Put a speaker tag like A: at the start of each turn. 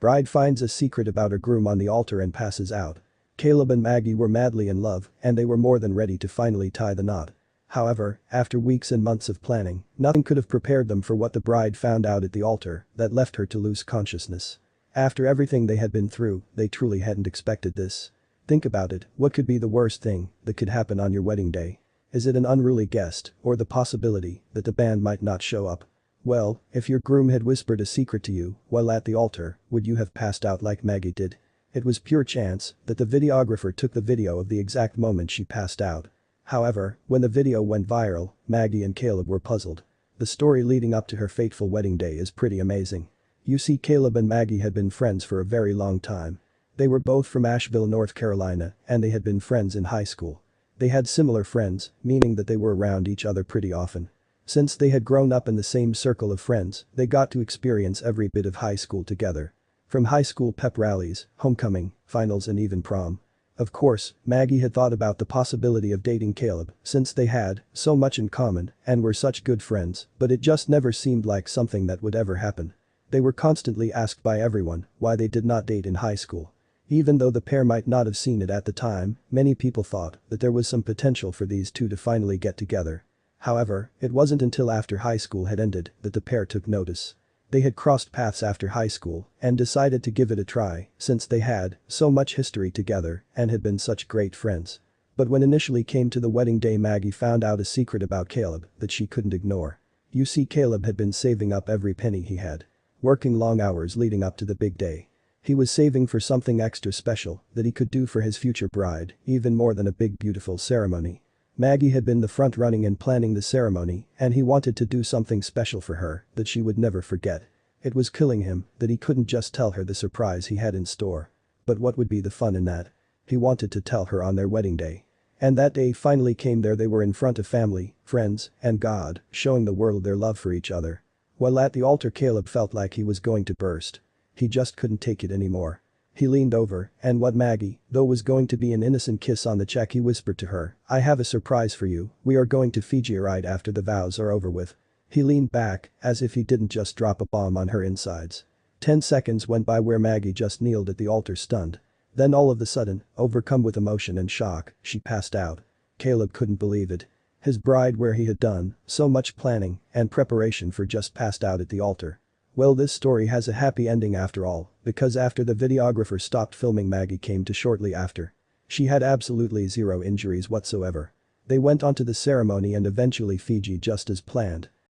A: Bride finds a secret about her groom on the altar and passes out. Caleb and Maggie were madly in love, and they were more than ready to finally tie the knot. However, after weeks and months of planning, nothing could have prepared them for what the bride found out at the altar that left her to lose consciousness. After everything they had been through, they truly hadn't expected this. Think about it, what could be the worst thing that could happen on your wedding day? Is it an unruly guest, or the possibility that the band might not show up? Well, if your groom had whispered a secret to you while at the altar, would you have passed out like Maggie did? It was pure chance that the videographer took the video of the exact moment she passed out. However, when the video went viral, Maggie and Caleb were puzzled. The story leading up to her fateful wedding day is pretty amazing. You see, Caleb and Maggie had been friends for a very long time. They were both from Asheville, North Carolina, and they had been friends in high school. They had similar friends, meaning that they were around each other pretty often. Since they had grown up in the same circle of friends, they got to experience every bit of high school together. From high school pep rallies, homecoming, finals and even prom. Of course, Maggie had thought about the possibility of dating Caleb since they had so much in common and were such good friends, but it just never seemed like something that would ever happen. They were constantly asked by everyone why they did not date in high school. Even though the pair might not have seen it at the time, many people thought that there was some potential for these two to finally get together. However, it wasn't until after high school had ended that the pair took notice. They had crossed paths after high school and decided to give it a try since they had so much history together and had been such great friends. But when initially came to the wedding day, Maggie found out a secret about Caleb that she couldn't ignore. You see, Caleb had been saving up every penny he had. Working long hours leading up to the big day. He was saving for something extra special that he could do for his future bride, even more than a big beautiful ceremony. Maggie had been the front running in planning the ceremony, and he wanted to do something special for her that she would never forget. It was killing him that he couldn't just tell her the surprise he had in store. But what would be the fun in that? He wanted to tell her on their wedding day. And that day finally came. There they were in front of family, friends, and God, showing the world their love for each other. While at the altar, Caleb felt like he was going to burst. He just couldn't take it anymore. He leaned over, and what Maggie, though was going to be an innocent kiss on the cheek, he whispered to her, "I have a surprise for you, we are going to Fiji right after the vows are over with." He leaned back, as if he didn't just drop a bomb on her insides. 10 seconds went by where Maggie just kneeled at the altar stunned. Then all of a sudden, overcome with emotion and shock, she passed out. Caleb couldn't believe it. His bride, where he had done so much planning and preparation for, just passed out at the altar. Well, this story has a happy ending after all, because after the videographer stopped filming, Maggie came to shortly after. She had absolutely zero injuries whatsoever. They went on to the ceremony and eventually Fiji just as planned.